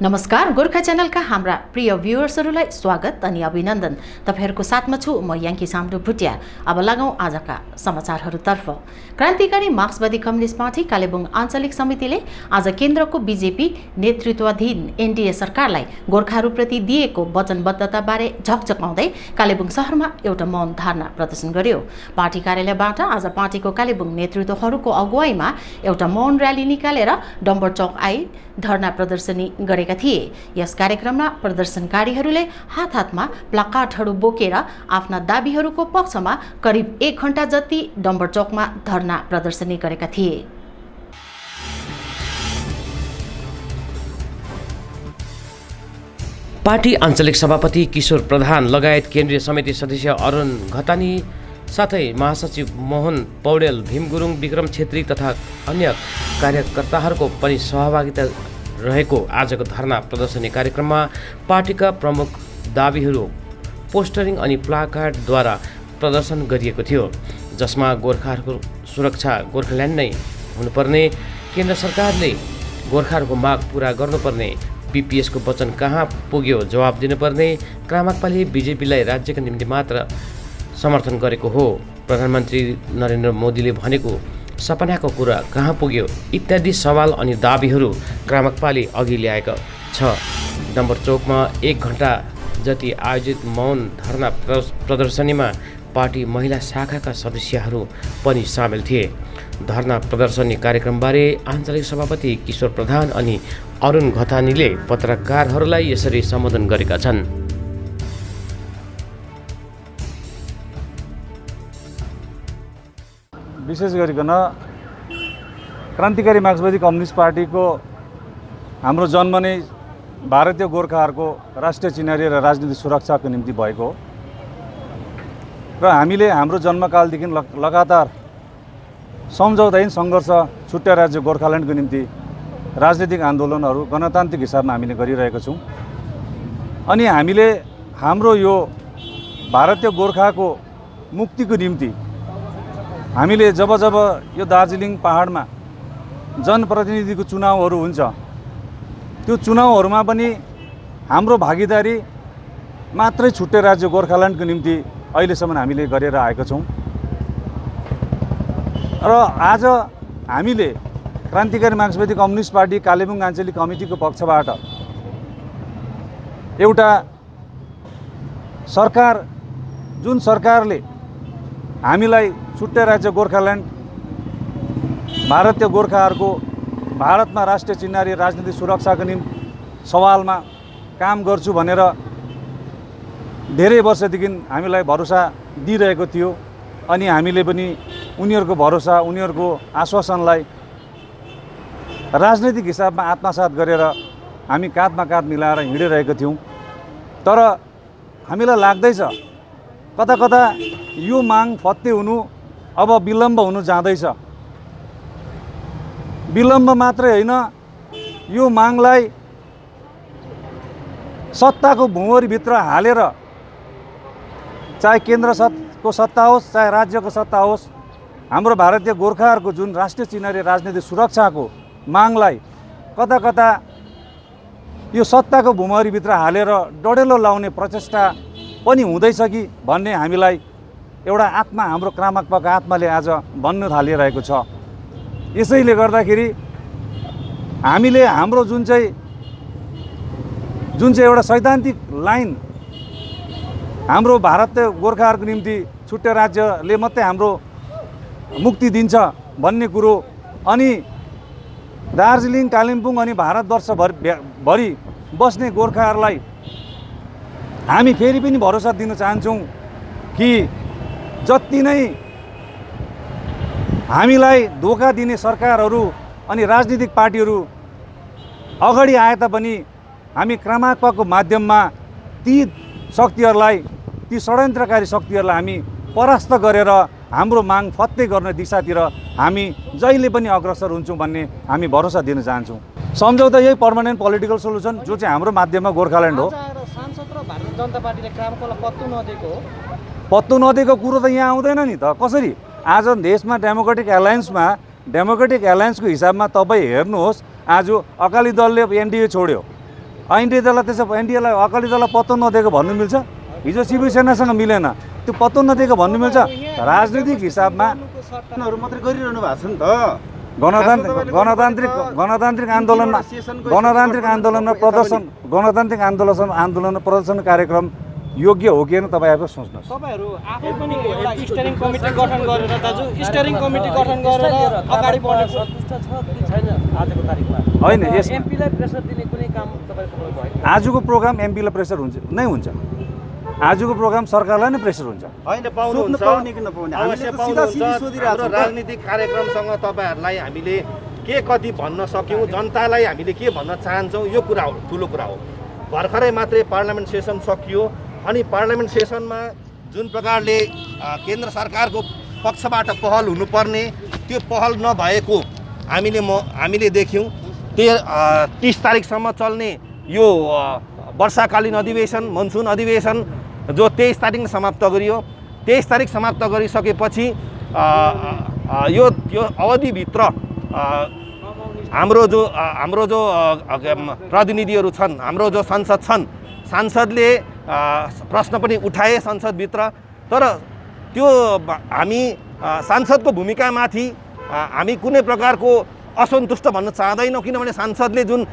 नमस्कार, गोर्खा च्यानलका हाम्रा प्रिय भ्युअर्सहरूलाई स्वागत अनि अभिनन्दन। तपाईहरुको साथमा छु म याङ्की साम्डो भुटिया। अब लागौं आजका समाचारहरूतर्फ। क्रान्तिकारी मार्क्सवादी कम्युनिस्ट पार्टी कालेबुङ आञ्चलिक समितिले आज केन्द्रको बीजेपी नेतृत्वाधीन एनडीए सरकारलाई गोर्खाहरूप्रति दिएको वचनबद्धताबारे झकझकाउँदै कालेबुङ शहरमा एउटा मौन धारणा प्रदर्शन गर्यो। पार्टी कार्यालयबाट आज पार्टीको कालेबुङ नेतृत्वहरूको अगुवाईमा एउटा मौन र्याली निकालेर डम्बर चौक आई धरना प्रदर्शनी गरेका थिए। यस कार्यक्रममा प्रदर्शनकारीहरूले हात-हातमा प्लाकार्डहरू बोकेर आफ्ना दाबीहरूको पक्षमा करिब 1 घण्टा जति डम्बर चौकमा धरना प्रदर्शनी गरेका थिए। पार्टी आञ्चलिक सभापति किशोर प्रधान लगायत केन्द्रीय समिति सदस्य अरुण घतानी साथै महासचिव मोहन पौडेल, भीम गुरुङ, विक्रम छेत्री तथा अन्य कार्यकर्ताहरूको पनि सहभागिता रहेको आजको धरना प्रदर्शनी कार्यक्रममा पार्टीका प्रमुख दाबीहरू पोस्टरिङ अनि प्लाकार्डद्वारा प्रदर्शन गरिएको थियो, जसमा गोर्खाहरूको सुरक्षा गोर्खाल्यान्ड नै हुनुपर्ने, केन्द्र सरकारले गोर्खाहरूको माग पूरा गर्नुपर्ने, बीपीएसको वचन कहाँ पुग्यो जवाब दिनुपर्ने, क्रामाकपाले बीजेपीलाई राज्यका निम्ति मात्र समर्थन गरेको हो, प्रधानमन्त्री नरेन्द्र मोदीले भनेको सपनाको कुरा कहाँ पुग्यो इत्यादि सवाल अनि दाबीहरू क्रामाकपाले अघि ल्याएको छ। डम्बर चौकमा 1 घण्टा जति आयोजित मौन धरना प्रदर्शनीमा पार्टी महिला शाखाका सदस्यहरू पनि सामेल थिए। धरना प्रदर्शनी कार्यक्रमबारे आञ्चलिक सभापति किशोर प्रधान अनि अरुण घतानीले पत्रकारहरूलाई यसरी सम्बोधन गरेका छन्। विशेष गरिकन क्रान्तिकारी मार्क्सवादी कम्युनिस्ट पार्टीको हाम्रो जन्म नै भारतीय गोर्खाहरूको राष्ट्रिय चिनारी र राजनीतिक सुरक्षाको निम्ति भएको हो र हामीले हाम्रो जन्मकालदेखि लगातार सम्झौताहीन सङ्घर्ष छुट्टै राज्य गोर्खाल्यान्डको निम्ति राजनीतिक आन्दोलनहरू गणतान्त्रिक हिसाबमा हामीले गरिरहेका छौँ। अनि हामीले हाम्रो यो भारतीय गोर्खाको मुक्तिको निम्ति हामीले जब यो दार्जिलिङ पहाडमा जनप्रतिनिधिको चुनावहरू हुन्छ, त्यो चुनावहरूमा पनि हाम्रो भागीदारी मात्रै छुट्टै राज्य गोर्खाल्यान्डको निम्ति अहिलेसम्म हामीले गरेर आएका छौँ। र आज हामीले क्रान्तिकारी मार्क्सवादी कम्युनिस्ट पार्टी कालेबुङ आञ्चलिक कमिटीको पक्षबाट एउटा सरकार, जुन सरकारले हामीलाई छुट्टै राज्य गोर्खाल्यान्ड, भारतीय गोर्खाहरूको भारतमा राष्ट्रिय चिनारी राजनीतिक सुरक्षाको निम्ति सवालमा काम गर्छु भनेर धेरै वर्षदेखि हामीलाई भरोसा दिइरहेको थियो। अनि हामीले पनि उनीहरूको भरोसा, उनीहरूको आश्वासनलाई राजनीतिक हिसाबमा आत्मसात गरेर हामी काँधमा काँध मिलाएर हिँडिरहेका थियौँ। तर हामीलाई लाग्दैछ कता कता यो माग फत्ते हुनु अब विलम्ब हुनु जाँदैछ। विलम्ब मात्रै होइन, यो मागलाई सत्ताको भुँवरीभित्र हालेर, चाहे केन्द्रको सत्ता होस् चाहे राज्यको सत्ता होस्, हाम्रो भारतीय गोर्खाहरूको जुन राष्ट्रिय चिनारी राजनीतिक सुरक्षाको मागलाई कता कता यो सत्ताको भुँवरीभित्र हालेर डडेलो लाउने प्रचेष्टा पनि हुँदैछ कि भन्ने हामीलाई एउटा आत्मा, हाम्रो क्रामाकपाको आत्माले आज भन्न थालिरहेको छ। यसैले गर्दाखेरि हामीले हाम्रो जुन चाहिँ एउटा सैद्धान्तिक लाइन, हाम्रो भारतीय गोर्खाहरूको निम्ति छुट्टै राज्यले मात्रै हाम्रो मुक्ति दिन्छ भन्ने कुरो, अनि दार्जिलिङ, कालिम्पोङ अनि भारतवर्षभरि बस्ने गोर्खाहरूलाई हामी फेरि पनि भरोसा दिन चाहन्छौँ कि जति नै हामीलाई धोका दिने सरकारहरू अनि राजनीतिक पार्टीहरू अगाडि आए तापनि हामी क्रामाकपाको माध्यममा ती शक्तिहरूलाई, ती षड्यन्त्रकारी शक्तिहरूलाई हामी परास्त गरेर हाम्रो माग फत्ते गर्ने दिशातिर हामी जहिले पनि अग्रसर हुन्छौँ भन्ने हामी भरोसा दिन चाहन्छौँ। सम्झौता यही पर्मानेन्ट पोलिटिकल सोल्युसन जो चाहिँ हाम्रो माध्यममा गोर्खाल्यान्ड हो। सांसद र भारतीय जनता पार्टीले क्रामाकपालाई पत्तो नदिएको कुरो त यहाँ आउँदैन नि त। कसरी आज देशमा डेमोक्रेटिक एलायन्सको हिसाबमा तपाईँ हेर्नुहोस्, आज अकाली दलले एनडीए छोड्यो, एनडिए दललाई त्यसो एनडिएलाई अकाली दललाई पत्तो नदिएको भन्नु मिल्छ? हिजो शिवसेनासँग मिलेन, त्यो पत्तो नदिएको भन्नु मिल्छ? राजनीतिक हिसाबमा मात्रै गरिरहनु भएको छ नि त। गणतान्त्रिक आन्दोलनमा प्रदर्शन कार्यक्रम योग्य हो कि होइन तपाईँ आफै सोच्नुहोस्। तपाईँहरू आफै पनि एउटा स्टियरिङ कमिटी गठन गरेर दाजु स्टियरिङ कमिटी गठन गरेर अगाडि बढ्ने सन्तुष्ट छ कि छैन आजको तारिकमा? होइन, यसमा एमपीलाई प्रेसर दिने कुनै काम तपाईँको भयो? आजको प्रोग्राम एमपीलाई प्रेसर हुन्छ। आजको प्रोग्राम सरकारलाई नै प्रेसर हुन्छ। होइन पाउनुहुन्छ, पाउने कि नपाउने अवश्य पाउनुहुन्छ। हाम्रो राजनीतिक कार्यक्रमसँग तपाईँहरूलाई हामीले के कति भन्न सक्यौँ, जनतालाई हामीले के भन्न चाहन्छौँ, यो कुरा हो, ठुलो कुरा हो। भर्खरै मात्रै पार्लियामेन्ट सेसन सकियो अनि पार्लियामेन्ट सेसनमा जुन प्रकारले केन्द्र सरकारको पक्षबाट पहल हुनुपर्ने त्यो पहल नभएको हामीले देख्यौँ। 30 तारिकसम्म चल्ने यो वर्षाकालीन अधिवेशन, मनसुन अधिवेशन जो 23 तारिक समाप्त गरियो, 23 तारिक समाप्त गरिसकेपछि यो अवधिभित्र हाम्रो जो प्रतिनिधिहरू छन्, हाम्रो जो सांसद छन्, सांसदले प्रश्न पनि उठाए संसदभित्र। तर त्यो हामी सांसदको भूमिकामाथि हामी कुनै प्रकारको असन्तुष्ट भन्न चाहदैनौँ, किनभने सांसदले जुन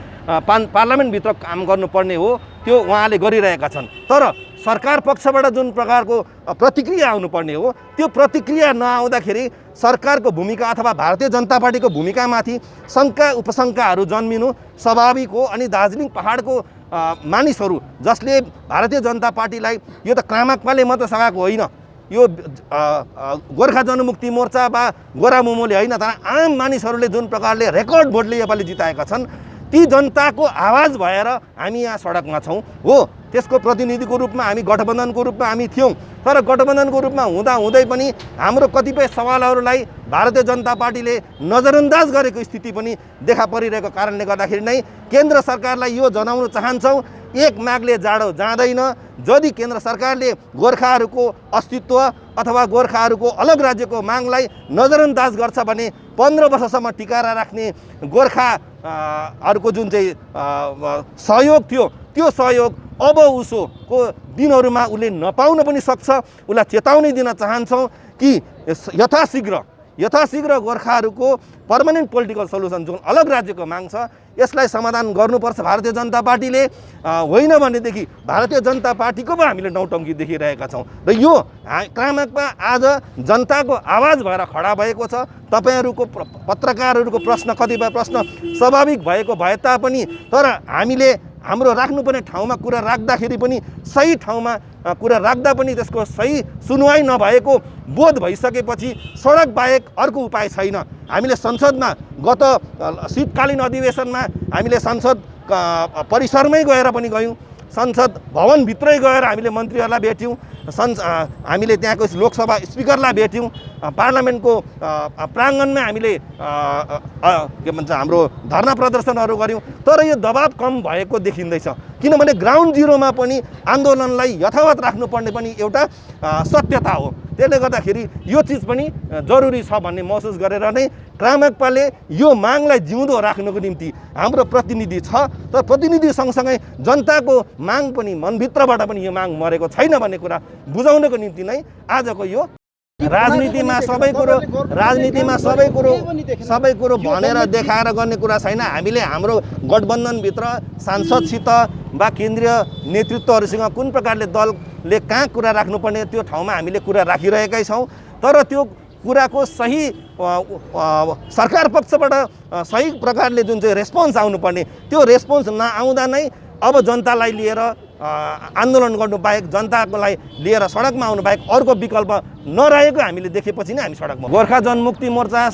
पार्लियामेन्टभित्र काम गर्नुपर्ने हो त्यो उहाँले गरिरहेका छन्। तर सरकार पक्षबाट जुन प्रकारको प्रतिक्रिया आउनुपर्ने हो त्यो प्रतिक्रिया नआउँदाखेरि सरकारको भूमिका अथवा भारतीय जनता पार्टीको भूमिकामाथि शङ्का उपशङ्काहरू जन्मिनु स्वाभाविक हो। अनि दार्जिलिङ पहाडको मानिसहरू जसले भारतीय जनता पार्टीलाई यो त क्रामाक्पाले मात्र सघाएको होइन, यो गोर्खा जनमुक्ति मोर्चा वा गोरा मोमोले होइन, तर आम मानिसहरूले जुन प्रकारले रेकर्ड भोटले योपालि जिताएका छन् ती जनताको आवाज भएर हामी यहाँ सडकमा छौँ। हो, त्यसको प्रतिनिधिको रूपमा हामी गठबन्धनको रूपमा हामी थियौँ। तर गठबन्धनको रूपमा हुँदै पनि हाम्रो कतिपय सवालहरूलाई भारतीय जनता पार्टीले नजरअन्दाज गरेको स्थिति पनि देखा परिरहेको कारणले गर्दाखेरि नै केन्द्र सरकारलाई यो जनाउन चाहन्छौँ, एक मागले जाडो जाँदैन। यदि केन्द्र सरकारले गोर्खाहरूको अस्तित्व अथवा गोर्खाहरूको अलग राज्यको मागलाई नजरअन्दाज गर्छ भने 15 वर्षसम्म टिकारा राख्ने गोर्खाहरूको जुन चाहिँ सहयोग थियो त्यो सहयोग अब उसोको दिनहरूमा उसले नपाउन पनि सक्छ। उसलाई चेतावनी दिन चाहन्छौँ कि यथाशीघ्र गोर्खाहरूको पर्मानेन्ट पोलिटिकल सल्युसन जुन अलग राज्यको माग छ यसलाई समाधान गर्नुपर्छ भारतीय जनता पार्टीले। होइन भनेदेखि भारतीय जनता पार्टीको पो हामीले नौटङ्की देखिरहेका छौँ र यो क्रामाकमा आज जनताको आवाज भएर खडा भएको छ। तपाईँहरूको पत्रकारहरूको प्रश्न, कतिपय प्रश्न स्वाभाविक भएको भए तापनि तर हामीले हाम्रो राख्नुपर्ने ठाउँमा कुरा राख्दाखेरि पनि सही ठाउँमा कुरा राख्दा पनि त्यसको सही सुनवाई नभएको बोध भइसकेपछि सडक बाहेक अर्को उपाय छैन। हामीले संसदमा गत शीतकालीन अधिवेशनमा हामीले संसद परिसरमै गएर पनि गयौँ, संसद भवनभित्रै गएर हामीले मन्त्रीहरूलाई भेट्यौँ, हामीले त्यहाँको लोकसभा स्पिकरलाई भेट्यौँ, पार्लियामेन्टको प्राङ्गणमै हामीले के भन्छ हाम्रो धरना प्रदर्शनहरू गऱ्यौँ। तर यो दबाब कम भएको देखिँदैछ, किनभने ग्राउन्ड जिरोमा पनि आन्दोलनलाई यथावत राख्नुपर्ने पनि एउटा सत्यता हो। त्यसले गर्दाखेरि यो चिज पनि जरुरी छ भन्ने महसुस गरेर नै क्रामाकपाले यो मागलाई जिउँदो राख्नको निम्ति हाम्रो प्रतिनिधि छ। तर प्रतिनिधि सँगसँगै जनताको माग पनि मनभित्रबाट पनि यो माग मरेको छैन भन्ने कुरा बुझाउनको निम्ति नै आजको यो राजनीतिमा सबै कुरो भनेर देखाएर गर्ने कुरा छैन। हामीले हाम्रो गठबन्धनभित्र सांसदसित वा केन्द्रीय नेतृत्वहरूसँग कुन प्रकारले दलले कहाँ कुरा राख्नुपर्ने त्यो ठाउँमा हामीले कुरा राखिरहेकै छौँ। तर त्यो कुराको सही सरकार पक्षबाट सही प्रकारले जुन चाहिँ रेस्पोन्स आउनुपर्ने त्यो रेस्पोन्स नआउँदा नै अब जनतालाई लिएर आन्दोलन गर्नु बाहेक, जनताकोलाई लिएर सडकमा आउनु बाहेक अर्को विकल्प नरहेको हामीले देखेपछि नै हामी सडकमा। गोर्खा जनमुक्ति मोर्चा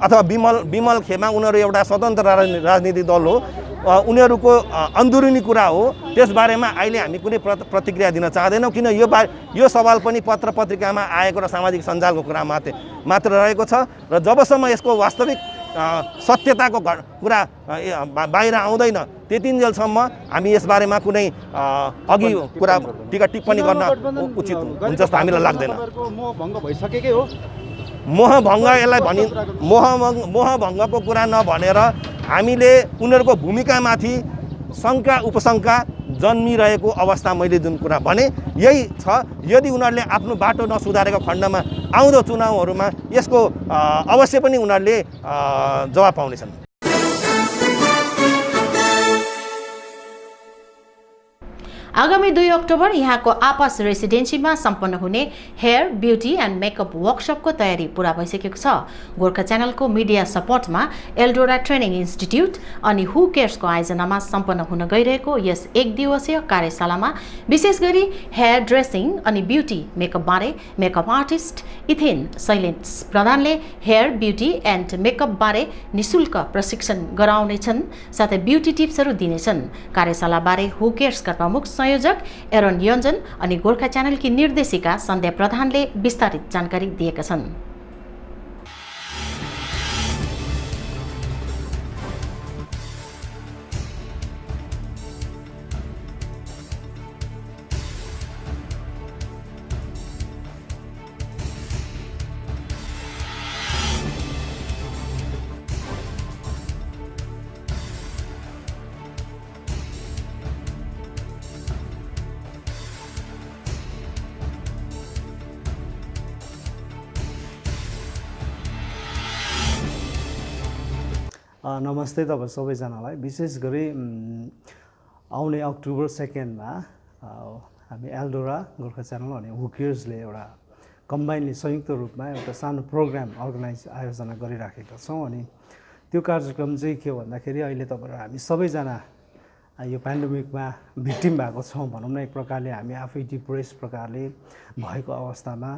अथवा विमल खेमा उनीहरू एउटा स्वतन्त्र राजनीतिक दल हो, उनीहरूको अन्दरुनी कुरा हो, त्यसबारेमा अहिले हामी कुनै प्रतिक्रिया दिन चाहदैनौँ। किन यो सवाल पनि पत्र पत्रिकामा आएको र सामाजिक सञ्जालको कुरा मात्र रहेको छ र जबसम्म यसको वास्तविक सत्यताको कुरा बाहिर आउँदैन त्यतिन्जेलसम्म हामी यसबारेमा कुनै अघि कुरा टिप्पणी गर्न उचित हुन्छ जस्तो हामीलाई लाग्दैन। मोहभङ्ग भइसकेकै हो। मोहभङ्ग यसलाई मोहभङ्गको कुरा नभनेर हामीले उनीहरूको भूमिकामाथि शङ्का उपशङ्का जन्मिरहेको अवस्था मैले जुन कुरा भने यही छ। यदि उनीहरूले आफ्नो बाटो नसुधारेको खण्डमा आउँदो चुनावहरूमा यसको अवश्य पनि उनीहरूले जवाब पाउनेछन्। आगामी 2 अक्टोबर यहाँको आपास रेसिडेन्सीमा सम्पन्न हुने हेयर ब्युटी एन्ड मेकअप वर्कसपको तयारी पूरा भइसकेको छ। गोर्खा च्यानलको मिडिया सपोर्टमा एल्डोरा ट्रेनिङ इन्स्टिट्युट अनि हु केयर्सको आयोजनामा सम्पन्न हुन गइरहेको यस 1 दिवसीय कार्यशालामा विशेष गरी हेयर ड्रेसिङ अनि ब्युटी मेकअपबारे मेकअप आर्टिस्ट इथेन शैलेश प्रधानले हेयर ब्युटी एन्ड मेकअपबारे निशुल्क प्रशिक्षण गराउनेछन्, साथै ब्युटी टिप्सहरू दिनेछन्। कार्यशालाबारे हु केयर्सका प्रमुख संयोजक एरोन योन्जन अनि गोर्खा च्यानलकी निर्देशिका सन्ध्या प्रधानले विस्तारित जानकारी दिएका छन्। नमस्ते तपाईँ सबैजनालाई। विशेष गरी आउने अक्टोबर 2मा हामी एल्डोरा गोर्खा च्यानल अनि हु केयर्सले एउटा कम्बाइनली संयुक्त रूपमा एउटा सानो प्रोग्राम आयोजना गरिराखेका छौँ। अनि त्यो कार्यक्रम चाहिँ के भन्दाखेरि अहिले तपाईँहरू हामी सबैजना यो पेन्डेमिकमा भिक्टिम भएको छौँ भनौँ न। एक प्रकारले हामी आफै डिप्रेस प्रकारले भएको अवस्थामा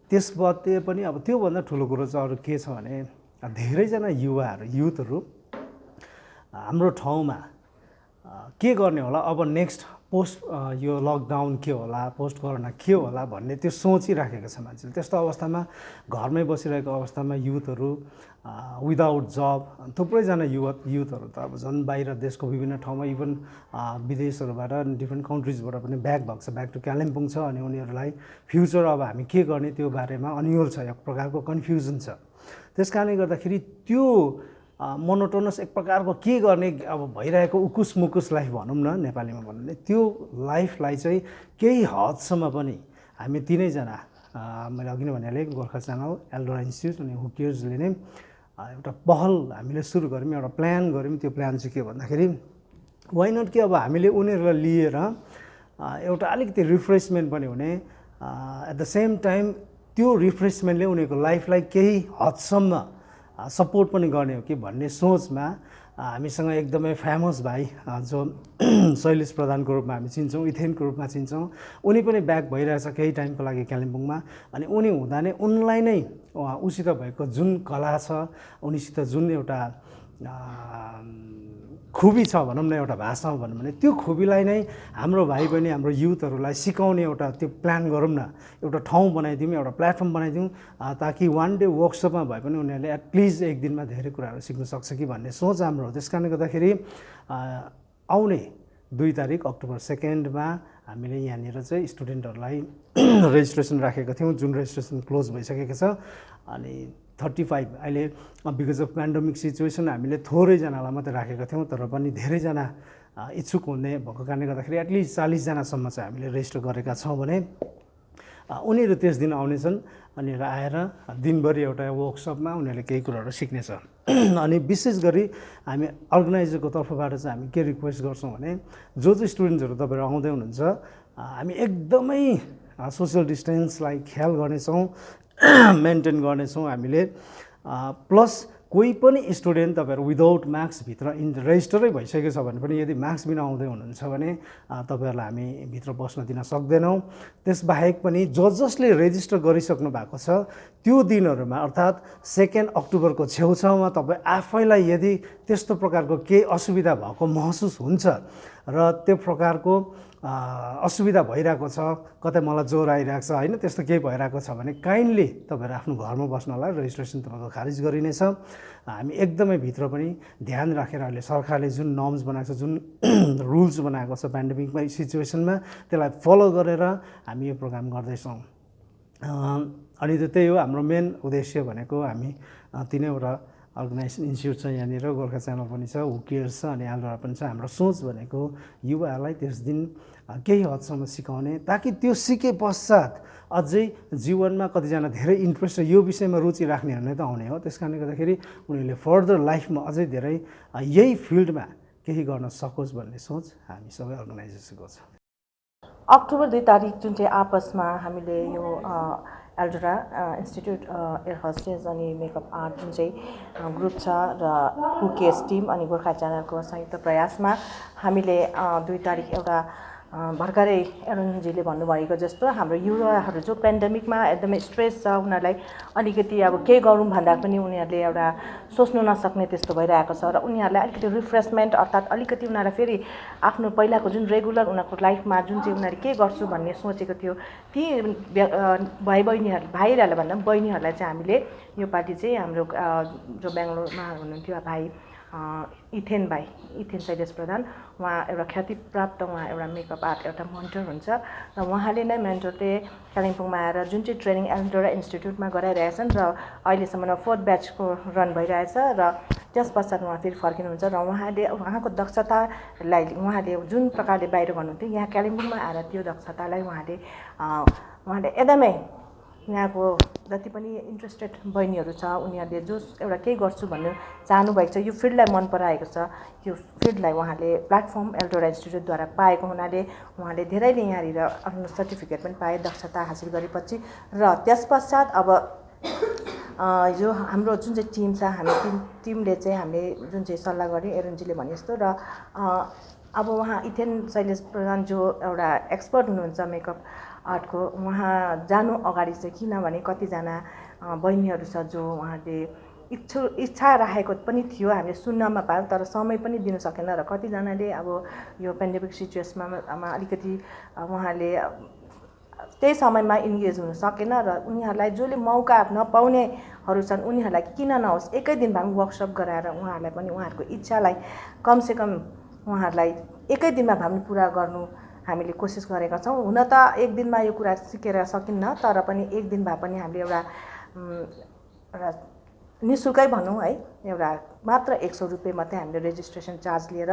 त्यसमध्ये पनि अब त्योभन्दा ठुलो कुरो चाहिँ अरू के छ भने धेरैजना युथहरू हाम्रो ठाउँमा के गर्ने होला, अब नेक्स्ट पोस्ट यो लकडाउन के होला, पोस्ट कोरोना के होला भन्ने त्यो सोचिराखेको छ मान्छेले। त्यस्तो अवस्थामा घरमै बसिरहेको अवस्थामा युथहरू विदाउट जब थुप्रैजना युथहरू त अब झन् बाहिर देशको विभिन्न ठाउँमा इभन विदेशहरूबाट डिफ्रेन्ट कन्ट्रिजबाट पनि ब्याक भएको छ, ब्याक टु कालिम्पोङ छ। अनि उनीहरूलाई फ्युचर अब हामी के गर्ने त्यो बारेमा अन्यल छ, एक प्रकारको कन्फ्युजन छ। त्यस कारणले गर्दाखेरि त्यो मोनोटोनस एक प्रकारको के गर्ने अब भइरहेको उकुस मुकुस लाइफ भनौँ न नेपालीमा भन्नु भने त्यो लाइफलाई चाहिँ केही हदसम्म पनि हामी तिनैजना मैले अघि नै भनिहालेँ गोर्खा च्यानल एल्डोरा इन्स्टिट्युट अनि हु केयर्सले नै एउटा पहल हामीले सुरु गऱ्यौँ, एउटा प्लान गऱ्यौँ। त्यो प्लान चाहिँ के भन्दाखेरि वाइ नट कि अब हामीले उनीहरूलाई लिएर एउटा अलिकति रिफ्रेसमेन्ट पनि हुने, एट द सेम टाइम त्यो रिफ्रेसमेन्टले उनीहरूको लाइफलाई केही हदसम्म सपोर्ट पनि गर्ने हो कि भन्ने सोचमा हामीसँग एकदमै फेमस भाइ जो शैलेश प्रधानको रूपमा हामी चिन्छौँ, इथेनको रूपमा चिन्छौँ, उनी पनि ब्याक भइरहेछ केही टाइमको लागि कालिम्पोङमा। अनि उनी हुँदा नै उनलाई नै उसित भएको जुन कला छ, उनीसित जुन एउटा खुबी छ भनौँ न, एउटा भाषामा भनौँ भने त्यो खुबीलाई नै हाम्रो भाइ बहिनी हाम्रो युथहरूलाई सिकाउने एउटा त्यो प्लान गरौँ न, एउटा ठाउँ बनाइदिउँ, एउटा प्लेटफर्म बनाइदिउँ ताकि वान डे वर्कसपमा भए पनि उनीहरूले एटलिस्ट एक दिनमा धेरै कुराहरू सिक्न सक्छ कि भन्ने सोच हाम्रो हो। त्यस कारणले गर्दाखेरि आउने 2 तारिक अक्टोबर 2मा हामीले यहाँनिर चाहिँ स्टुडेन्टहरूलाई रेजिस्ट्रेसन राखेका थियौँ, जुन रेजिस्ट्रेसन क्लोज भइसकेको छ। अनि 35 अहिले बिकज अफ पेन्डेमिक सिचुएसन हामीले थोरैजनालाई मात्रै राखेका थियौँ, तर पनि धेरैजना इच्छुक हुने भएको कारणले गर्दाखेरि एटलिस्ट 40जनासम्म चाहिँ हामीले रेजिस्टर गरेका छौँ भने उनीहरू त्यस दिन आउनेछन्। अनि आएर दिनभरि एउटा वर्कसपमा उनीहरूले केही कुराहरू सिक्नेछ। अनि विशेष गरी हामी अर्गनाइजरको तर्फबाट चाहिँ हामी के रिक्वेस्ट गर्छौँ भने जो चाहिँ स्टुडेन्ट्सहरू तपाईँहरू आउँदै हुनुहुन्छ हामी एकदमै सोसियल डिस्टेन्सलाई ख्याल गर्नेछौँ, मेन्टेन गर्नेछौँ हामीले। प्लस कोही पनि स्टुडेन्ट तपाईँहरू विदाउट मार्क्सभित्र रेजिस्टरै भइसकेको छ भने पनि यदि मार्क्स बिना आउँदै हुनुहुन्छ भने तपाईँहरूलाई हामी भित्र बस्न दिन सक्दैनौँ। त्यसबाहेक पनि जसले रेजिस्टर गरिसक्नु भएको छ त्यो दिनहरूमा अर्थात् 2 अक्टोबरको छेउछाउमा तपाईँ आफैलाई यदि त्यस्तो प्रकारको केही असुविधा भएको महसुस हुन्छ र त्यो प्रकारको असुविधा भइरहेको छ, कतै मलाई ज्वरो आइरहेको छ होइन, त्यस्तो केही भइरहेको छ भने काइन्डली तपाईँहरू आफ्नो घरमा बस्नलाई रेजिस्ट्रेसन तपाईँको खारिज गरिनेछ। हामी एकदमै भित्र पनि ध्यान राखेर अहिले सरकारले जुन नर्म्स बनाएको छ, जुन रुल्स बनाएको छ पेन्डेमिकमा सिचुएसनमा त्यसलाई फलो गरेर हामी यो प्रोग्राम गर्दैछौँ। अनि त्यही हो हाम्रो मेन उद्देश्य भनेको हामी 3वटा अर्गनाइजेसन इन्स्टिट्युट छ यहाँनिर, गोर्खा च्यानल पनि छ, हु केयर्स छ, अनि एल्डोरा पनि छ। हाम्रो सोच भनेको युवाहरूलाई त्यस दिन केही हदसम्म सिकाउने, ताकि त्यो सिके पश्चात अझै जीवनमा कतिजना धेरै इन्ट्रेस्ट र यो विषयमा रुचि राख्नेहरू नै त आउने हो। त्यस कारणले गर्दाखेरि उनीहरूले फर्दर लाइफमा अझै धेरै यही फिल्डमा केही गर्न सकोस् भन्ने सोच हामी सबै अर्गनाइजेसनको छ। अक्टोबर 2 तारिक जुन चाहिँ आपसमा हामीले यो एल्डोरा इन्स्टिट्युट एयर होस्टेस अनि मेकअप आर्ट जुन चाहिँ ग्रुप छ र हु केयर्स टिम अनि गोर्खा च्यानलको संयुक्त प्रयासमा हामीले 2 तारिक एउटा भर्खरै एरोनजीले भन्नुभएको जस्तो हाम्रो युवाहरू जो पेन्डेमिकमा एकदमै स्ट्रेस छ, उनीहरूलाई अलिकति अब केही गरौँ भन्दा पनि उनीहरूले एउटा सोच्नु नसक्ने त्यस्तो भइरहेको छ र उनीहरूलाई अलिकति रिफ्रेसमेन्ट अर्थात् अलिकति उनीहरूलाई फेरि आफ्नो पहिलाको जुन रेगुलर उनीहरूको लाइफमा जुन चाहिँ उनीहरूले के गर्छु भन्ने सोचेको थियो ती भाइ भाइहरूलाई भन्दा पनि बहिनीहरूलाई चाहिँ हामीले योपालि चाहिँ हाम्रो जो बेङ्गलोरमा हुनुहुन्थ्यो भाइ इथेन शैलेश प्रधान, उहाँ एउटा ख्यातिप्राप्त उहाँ एउटा मेकअप आर्ट एउटा मेन्टर हुन्छ र उहाँले नै मेन्टरले कालिम्पोङमा आएर जुन चाहिँ ट्रेनिङ एल्डोरा इन्स्टिट्युटमा गराइरहेछन् र अहिलेसम्म 4th ब्याचको रन भइरहेछ र त्यस पश्चात उहाँ फेरि फर्किनुहुन्छ र उहाँको दक्षतालाई उहाँले जुन प्रकारले बाहिर गर्नुहुन्थ्यो यहाँ कालिम्पोङमा आएर त्यो दक्षतालाई उहाँले एकदमै यहाँको जति पनि इन्ट्रेस्टेड बहिनीहरू छ उनीहरूले जो एउटा केही गर्छु भन्ने चाहनुभएको छ, यो फिल्डलाई मन पराएको छ, यो फिल्डलाई उहाँले प्लेटफर्म एल्डोरा इन्स्टिट्युटद्वारा पाएको हुनाले उहाँले धेरैले यहाँनिर आफ्नो सर्टिफिकेट पनि पाए दक्षता हासिल गरेपछि। र त्यस पश्चात अब यो हाम्रो जुन चाहिँ टिम छ, हामी टिमले चाहिँ हामीले जुन चाहिँ सल्लाह गऱ्यौँ एरोनजीले भने जस्तो र अब उहाँ इथेन शैलेश प्रधान जो एउटा एक्सपर्ट हुनुहुन्छ मेकअप आर्टको, उहाँ जानु अगाडि चाहिँ किनभने कतिजना बहिनीहरू छ जो उहाँले इच्छा राखेको पनि थियो, हामीले सुन्नमा पायौँ तर समय पनि दिनु सकेन र कतिजनाले अब यो पेन्डेमिक सिचुएसनमा अलिकति उहाँले त्यही समयमा इन्गेज हुन सकेन र उनीहरूलाई जसले मौका नपाउनेहरू छन् उनीहरूलाई किन नहोस् एकै दिन भए पनि वर्कसप गराएर उहाँहरूलाई पनि उहाँहरूको इच्छालाई कमसेकम उहाँहरूलाई एकै दिनमा भए पनि पुरा गर्नु हामीले कोसिस गरेका छौँ। हुन त एक दिनमा यो कुरा सिकेर सकिन्न तर पनि एक दिन भए पनि हामीले एउटा निःशुल्कै भनौँ है, एउटा मात्र 100 रुपियाँ मात्रै हामीले रेजिस्ट्रेसन चार्ज लिएर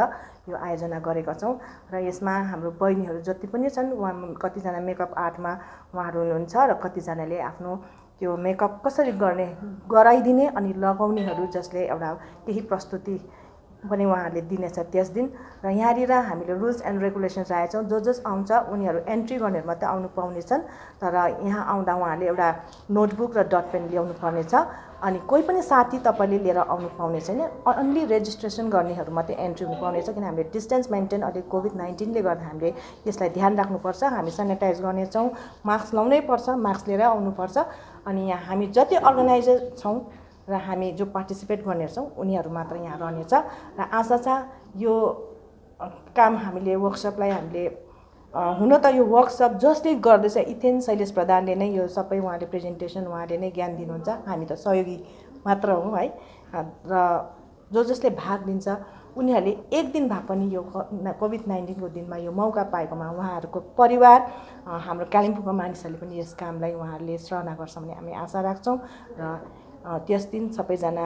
यो आयोजना गरेका छौँ र यसमा हाम्रो बहिनीहरू जति पनि छन् उहाँ कतिजना मेकअप आर्टमा उहाँहरू हुनुहुन्छ र कतिजनाले आफ्नो त्यो मेकअप कसरी गराइदिने अनि लगाउनेहरू जसले एउटा केही प्रस्तुति पनि उहाँहरूले दिनेछ त्यस दिन। र यहाँनिर हामीले रुल्स एन्ड रेगुलेसन्स राखेका छौँ, जस आउँछ उनीहरू एन्ट्री गर्नेहरू मात्रै आउनु पाउनेछन् तर यहाँ आउँदा उहाँले एउटा नोटबुक र डट पेन ल्याउनु पर्नेछ अनि कोही पनि साथी तपाईँले लिएर आउनु पाउने छैन, अन्ली रेजिस्ट्रेसन गर्नेहरू मात्रै एन्ट्री हुनु पाउनेछ किन हामीले डिस्टेन्स मेन्टेन अहिले कोभिड-19ले गर्दा हामीले यसलाई ध्यान राख्नुपर्छ। हामी सेनिटाइज गर्नेछौँ, मास्क लाउनै पर्छ, मास्क लिएर आउनुपर्छ अनि यहाँ हामी जति अर्गनाइजर छौँ र हामी जो पार्टिसिपेट गर्नेहरू छौँ उनीहरू मात्र यहाँ रहनेछ र आशा छ यो काम हामीले वर्कसपलाई हामीले हुन त यो वर्कसप जसले गर्दैछ इथेन शैलेश प्रधानले नै यो सबै उहाँले प्रेजेन्टेसन उहाँले नै ज्ञान दिनुहुन्छ, हामी त सहयोगी मात्र हौँ है र जसले भाग लिन्छ उनीहरूले एक दिन भए पनि यो कोभिड-19को दिनमा यो मौका पाएकोमा उहाँहरूको परिवार हाम्रो कालिम्पोङको मानिसहरूले पनि यस कामलाई उहाँहरूले सराहना गर्छ भन्ने हामी आशा राख्छौँ र त्यस दिन सबैजना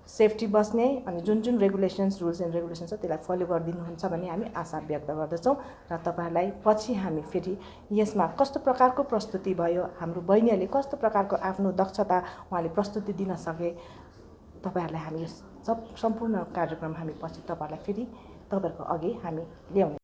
सेफ्टी बस्ने अनि जुन रेगुलेसन्स रुल्स एन्ड रेगुलेसन्स छ त्यसलाई फलो गरिदिनुहुन्छ भन्ने हामी आशा व्यक्त गर्दछौँ र तपाईँहरूलाई पछि हामी फेरि यसमा कस्तो प्रकारको प्रस्तुति भयो, हाम्रो बहिनीहरूले कस्तो प्रकारको आफ्नो दक्षता उहाँले प्रस्तुति दिन सके तपाईँहरूलाई हामी सम्पूर्ण कार्यक्रम हामी पछि तपाईँहरूलाई फेरि तपाईँहरूको अघि हामी ल्याउने